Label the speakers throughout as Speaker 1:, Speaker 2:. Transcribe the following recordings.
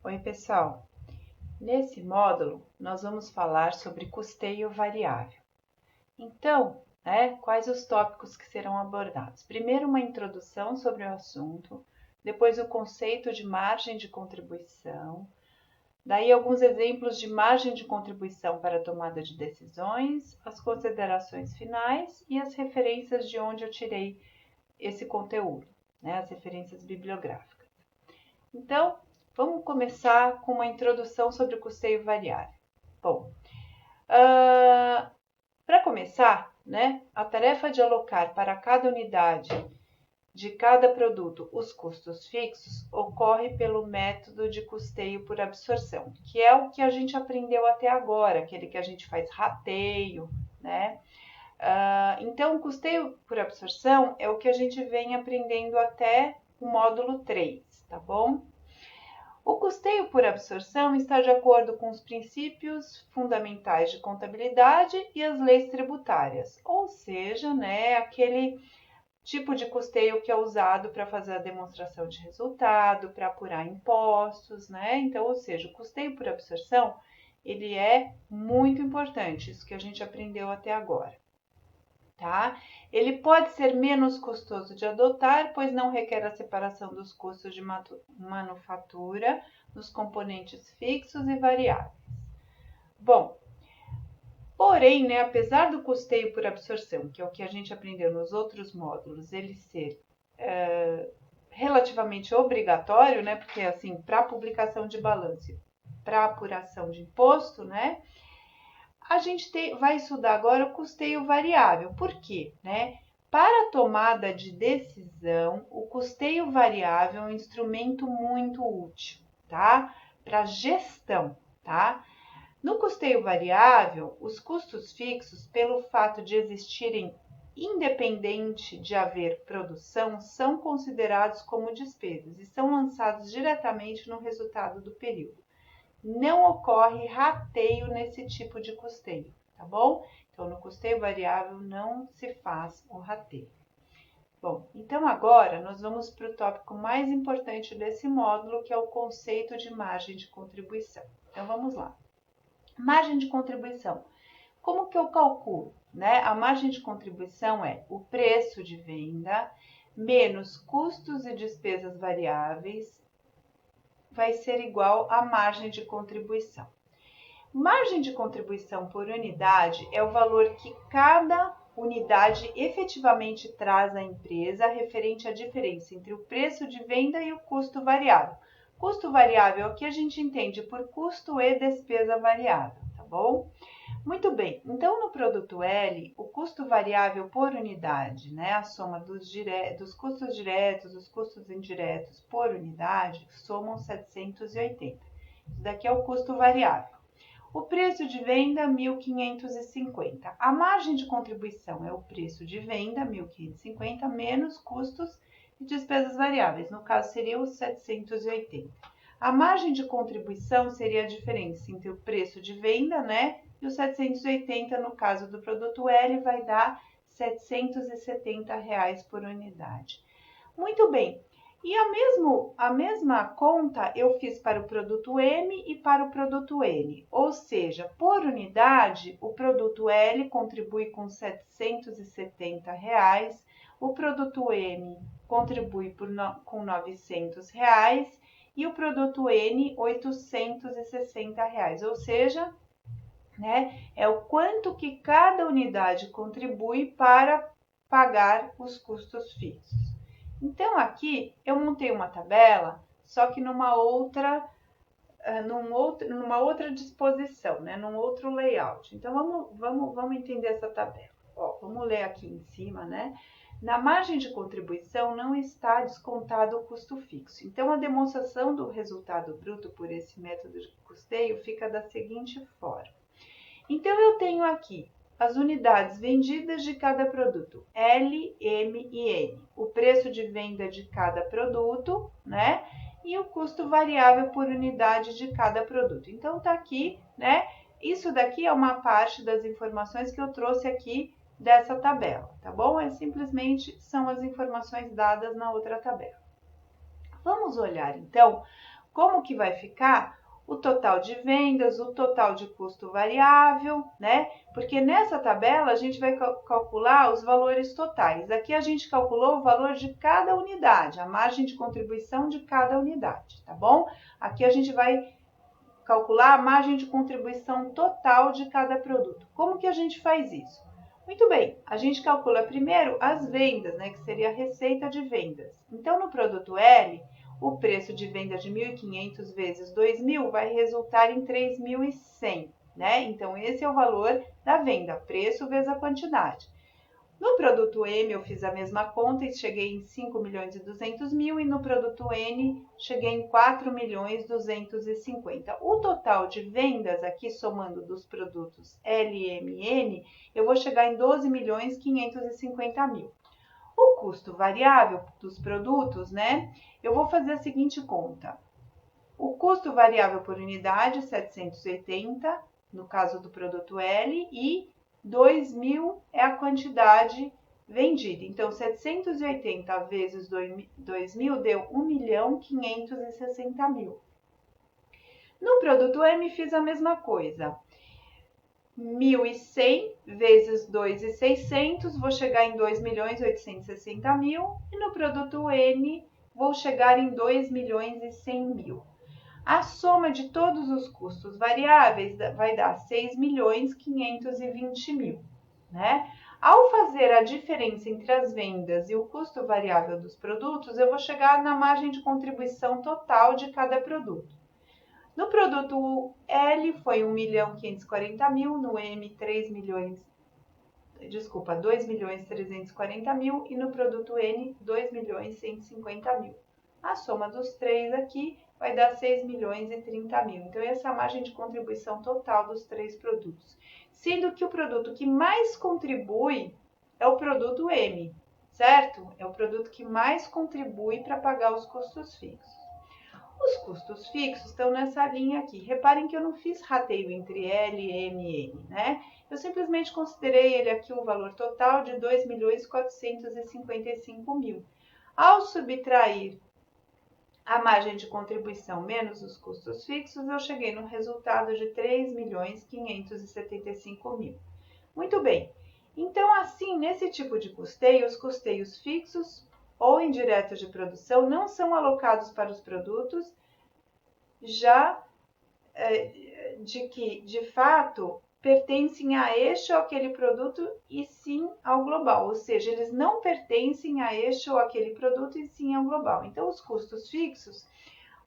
Speaker 1: Oi, pessoal! Nesse módulo, nós vamos falar sobre custeio variável. Então, quais os tópicos que serão abordados? Primeiro, uma introdução sobre o assunto, depois o conceito de margem de contribuição, daí alguns exemplos de margem de contribuição para a tomada de decisões, as considerações finais e as referências de onde eu tirei esse conteúdo, as referências bibliográficas. Então, vamos começar com uma introdução sobre o custeio variável. Bom, para começar, a tarefa de alocar para cada unidade de cada produto os custos fixos ocorre pelo método de custeio por absorção, que é o que a gente aprendeu até agora, aquele que a gente faz rateio, então, o custeio por absorção é o que a gente vem aprendendo até o módulo 3, tá bom? O custeio por absorção está de acordo com os princípios fundamentais de contabilidade e as leis tributárias, ou seja, aquele tipo de custeio que é usado para fazer a demonstração de resultado, para apurar impostos, Então, ou seja, o custeio por absorção, ele é muito importante, isso que a gente aprendeu até agora. Tá? Ele pode ser menos custoso de adotar, pois não requer a separação dos custos de manufatura dos componentes fixos e variáveis. Bom, porém, apesar do custeio por absorção, que é o que a gente aprendeu nos outros módulos, ele ser relativamente obrigatório, porque assim, para publicação de balanço, para apuração de imposto, a gente vai estudar agora o custeio variável. Por quê? Para a tomada de decisão, o custeio variável é um instrumento muito útil, tá? Para gestão, tá? No custeio variável, os custos fixos, pelo fato de existirem independente de haver produção, são considerados como despesas e são lançados diretamente no resultado do período. Não ocorre rateio nesse tipo de custeio, tá bom? Então, no custeio variável não se faz o rateio. Bom, então agora nós vamos para o tópico mais importante desse módulo, que é o conceito de margem de contribuição. Então, vamos lá. Margem de contribuição. Como que eu calculo? A margem de contribuição é o preço de venda menos custos e despesas variáveis vai ser igual à margem de contribuição. Margem de contribuição por unidade é o valor que cada unidade efetivamente traz à empresa referente à diferença entre o preço de venda e o custo variável. Custo variável é o que a gente entende por custo e despesa variável, tá bom? Muito bem, então no produto L, o custo variável por unidade, a soma dos custos diretos, dos custos indiretos por unidade, somam 780. Isso daqui é o custo variável. O preço de venda, 1.550. A margem de contribuição é o preço de venda, 1.550, menos custos e despesas variáveis, no caso seria os 780. A margem de contribuição seria a diferença entre o preço de venda, e os 780, no caso do produto L, vai dar R$ 770 por unidade. Muito bem. E a mesma conta eu fiz para o produto M e para o produto N. Ou seja, por unidade, o produto L contribui com R$ 770, o produto M contribui com R$ 900 e o produto N, R$ 860. Ou seja, é o quanto que cada unidade contribui para pagar os custos fixos. Então, aqui eu montei uma tabela, só que numa outra disposição, num outro layout. Então, vamos entender essa tabela. Vamos ler aqui em cima, Na margem de contribuição não está descontado o custo fixo. Então, a demonstração do resultado bruto por esse método de custeio fica da seguinte forma. Então, eu tenho aqui as unidades vendidas de cada produto, L, M e N, o preço de venda de cada produto, e o custo variável por unidade de cada produto. Então, tá aqui, Isso daqui é uma parte das informações que eu trouxe aqui dessa tabela, tá bom? Simplesmente são as informações dadas na outra tabela. Vamos olhar, então, como que vai ficar o total de vendas, o total de custo variável, né? Porque nessa tabela a gente vai calcular os valores totais. Aqui a gente calculou o valor de cada unidade, a margem de contribuição de cada unidade, tá bom? Aqui a gente vai calcular a margem de contribuição total de cada produto. Como que a gente faz isso? Muito bem, a gente calcula primeiro as vendas, né, que seria a receita de vendas. Então, no produto L, o preço de venda de 1.500 vezes 2.000 vai resultar em 3.100, né? Então, esse é o valor da venda, preço vezes a quantidade. No produto M eu fiz a mesma conta e cheguei em 5.200.000 e no produto N cheguei em 4.250.000. O total de vendas aqui somando dos produtos L, M e N, eu vou chegar em 12.550.000. O custo variável dos produtos, né? Eu vou fazer a seguinte conta. O custo variável por unidade, 780, no caso do produto L, e 2.000 é a quantidade vendida. Então, 780 vezes 2.000 deu 1.560.000. No produto M, fiz a mesma coisa. 1.100 vezes 2.600, vou chegar em 2.860.000. E no produto N, vou chegar em 2.100.000. A soma de todos os custos variáveis vai dar 6.520.000, né? Ao fazer a diferença entre as vendas e o custo variável dos produtos, eu vou chegar na margem de contribuição total de cada produto. No produto L foi 1.540.000, no M 2.340.000 e no produto N 2.150.000. A soma dos três aqui vai dar 6.030.000. Então, essa é a margem de contribuição total dos três produtos. Sendo que o produto que mais contribui é o produto M, certo? É o produto que mais contribui para pagar os custos fixos. Os custos fixos estão nessa linha aqui. Reparem que eu não fiz rateio entre L, M e N, né? Eu simplesmente considerei ele aqui o valor total de 2.455.000. Ao subtrair a margem de contribuição menos os custos fixos, eu cheguei no resultado de 3.575.000. Muito bem. Então, assim, nesse tipo de custeio, os custeios fixos ou indiretos de produção não são alocados para os produtos, já de que, de fato, pertencem a este ou aquele produto e sim ao global, ou seja, eles não pertencem a este ou aquele produto e sim ao global. Então, os custos fixos,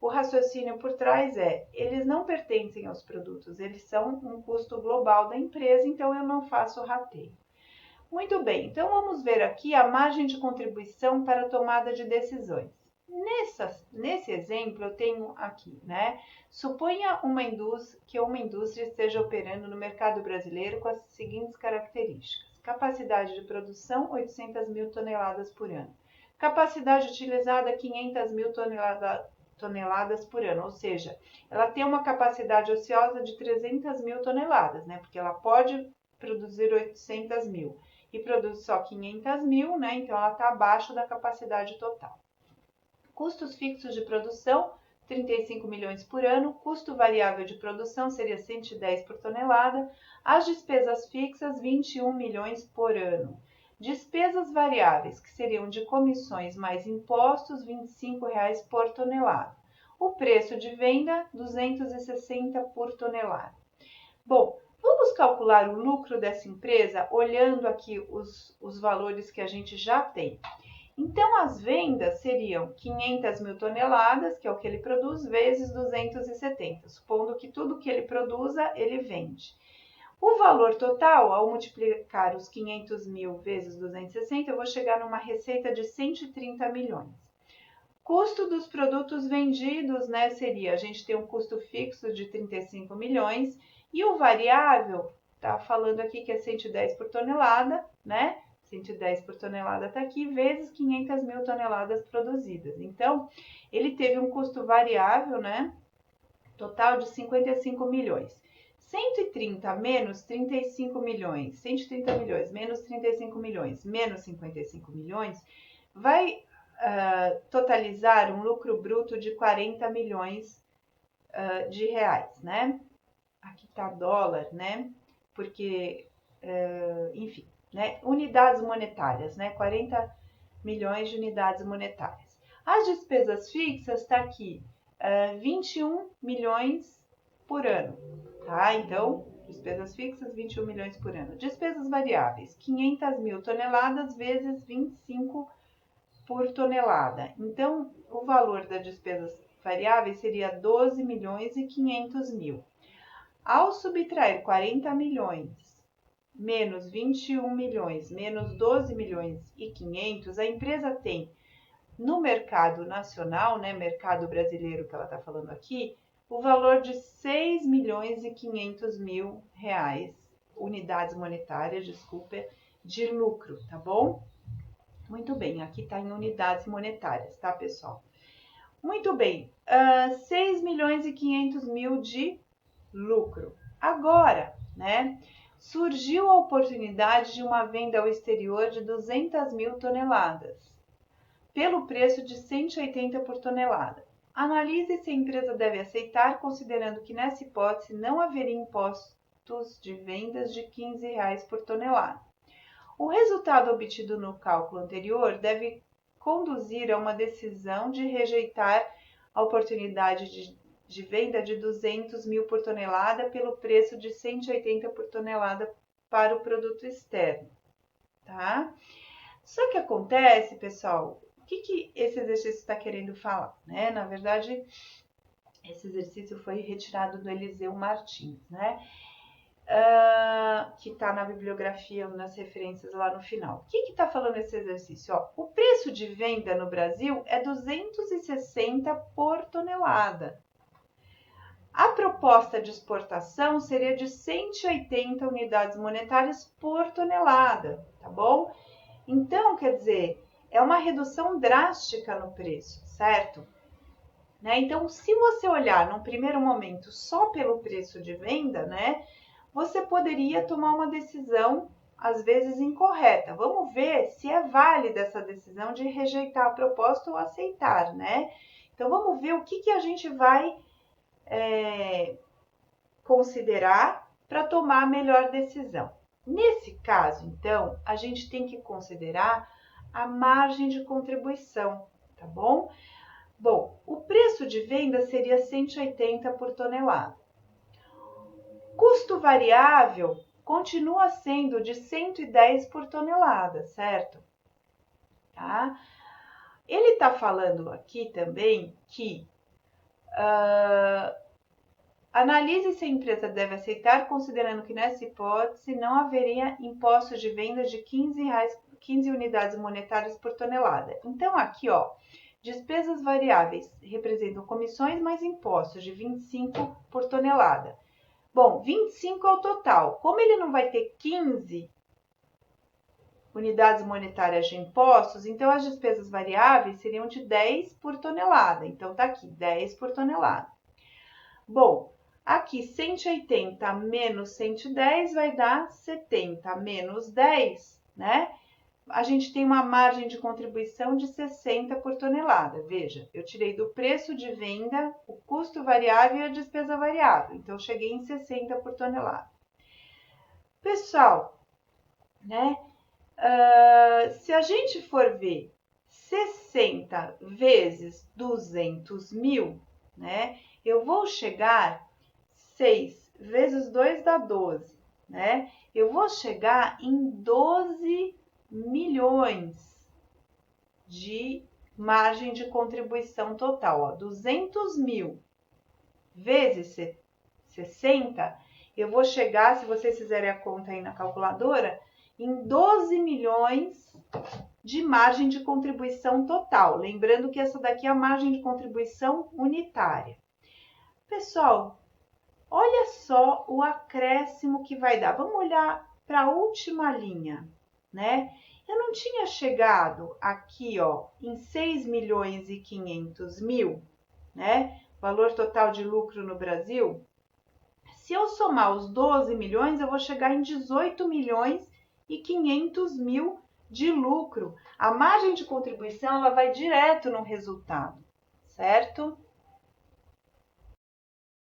Speaker 1: o raciocínio por trás eles não pertencem aos produtos, eles são um custo global da empresa, então eu não faço rateio. Muito bem, então vamos ver aqui a margem de contribuição para a tomada de decisões. Nesse exemplo, eu tenho aqui, né? Suponha que uma indústria esteja operando no mercado brasileiro com as seguintes características. Capacidade de produção, 800.000 toneladas por ano. Capacidade utilizada, 500.000 toneladas por ano, ou seja, ela tem uma capacidade ociosa de 300.000 toneladas, né? Porque ela pode produzir 800.000 e produz só 500.000, né? Então, ela está abaixo da capacidade total. Custos fixos de produção, 35 milhões por ano. Custo variável de produção seria 110 por tonelada. As despesas fixas, 21 milhões por ano. Despesas variáveis, que seriam de comissões mais impostos, R$ 25,00 por tonelada. O preço de venda, 260 por tonelada. Bom, vamos calcular o lucro dessa empresa olhando aqui os valores que a gente já tem. Então, as vendas seriam 500.000 toneladas, que é o que ele produz, vezes 270, supondo que tudo que ele produza, ele vende. O valor total, ao multiplicar os 500.000 vezes 260, eu vou chegar numa receita de 130 milhões. Custo dos produtos vendidos, né, seria, a gente tem um custo fixo de 35 milhões e o variável, tá falando aqui que é 110 por tonelada, né? 110 por tonelada está aqui, vezes 500.000 toneladas produzidas. Então, ele teve um custo variável, né? Total de 55 milhões. 130 menos 35 milhões, 130 milhões menos 35 milhões, menos 55 milhões, vai totalizar um lucro bruto de 40 milhões de reais, né? Aqui tá dólar, né? Porque, enfim, né? Unidades monetárias, né? 40 milhões de unidades monetárias. As despesas fixas tá aqui, 21 milhões por ano, tá? Então, despesas fixas, 21 milhões por ano. Despesas variáveis, 500 mil toneladas vezes 25 por tonelada. Então, o valor das despesas variáveis seria 12 milhões e 500 mil. Ao subtrair 40 milhões menos 21 milhões menos 12 milhões e 500, a empresa tem no mercado nacional, né, mercado brasileiro que ela está falando aqui, o valor de 6 milhões e 500 mil reais, unidades monetárias, desculpa, de lucro, tá bom? Muito bem, aqui está em unidades monetárias, tá, pessoal? Muito bem, 6 milhões e 500 mil de lucro. Agora, né, surgiu a oportunidade de uma venda ao exterior de 200 mil toneladas, pelo preço de 180 por tonelada. Analise se a empresa deve aceitar, considerando que nessa hipótese não haveria impostos de vendas de R$ 15 por tonelada. O resultado obtido no cálculo anterior deve conduzir a uma decisão de rejeitar a oportunidade de venda de 200 mil por tonelada pelo preço de 180 por tonelada para o produto externo, tá? Só que acontece, pessoal, o que esse exercício está querendo falar, né? Na verdade, esse exercício foi retirado do Eliseu Martins, né? Que está na bibliografia, nas referências lá no final. O que está falando esse exercício? Ó, o preço de venda no Brasil é 260 por tonelada. A proposta de exportação seria de 180 unidades monetárias por tonelada, tá bom? Então, quer dizer, é uma redução drástica no preço, certo? Né? Então, se você olhar num primeiro momento só pelo preço de venda, né, você poderia tomar uma decisão, às vezes, incorreta. Vamos ver se é válida essa decisão de rejeitar a proposta ou aceitar, né? Então, vamos ver o que a gente vai considerar para tomar a melhor decisão. Nesse caso, então, a gente tem que considerar a margem de contribuição, tá bom? Bom, o preço de venda seria 180 por tonelada. Custo variável continua sendo de 110 por tonelada, certo? Tá? Ele está falando aqui também que analise se a empresa deve aceitar, considerando que nessa hipótese não haveria impostos de venda de 15 unidades monetárias por tonelada. Então, aqui, ó, despesas variáveis representam comissões mais impostos de 25 por tonelada. Bom, 25 é o total. Como ele não vai ter 15 unidades monetárias de impostos, então as despesas variáveis seriam de 10 por tonelada. Então, tá aqui, 10 por tonelada. Bom, aqui 180 menos 110 vai dar 70 menos 10, né? A gente tem uma margem de contribuição de 60 por tonelada. Veja, eu tirei do preço de venda o custo variável e a despesa variável. Então, eu cheguei em 60 por tonelada. Pessoal, né? Se a gente for ver 60 vezes 200 mil, né? Eu vou chegar 6 vezes 2 dá 12, né? Eu vou chegar em 12 milhões de margem de contribuição total. Ó, 200 mil vezes 60, eu vou chegar, se vocês fizerem a conta aí na calculadora, em 12 milhões de margem de contribuição total. Lembrando que essa daqui é a margem de contribuição unitária. Pessoal, olha só o acréscimo que vai dar. Vamos olhar para a última linha, né? Eu não tinha chegado aqui, ó, em 6 milhões e 500 mil, né? Valor total de lucro no Brasil. Se eu somar os 12 milhões, eu vou chegar em 18 milhões e 500 mil de lucro, a margem de contribuição ela vai direto no resultado, certo?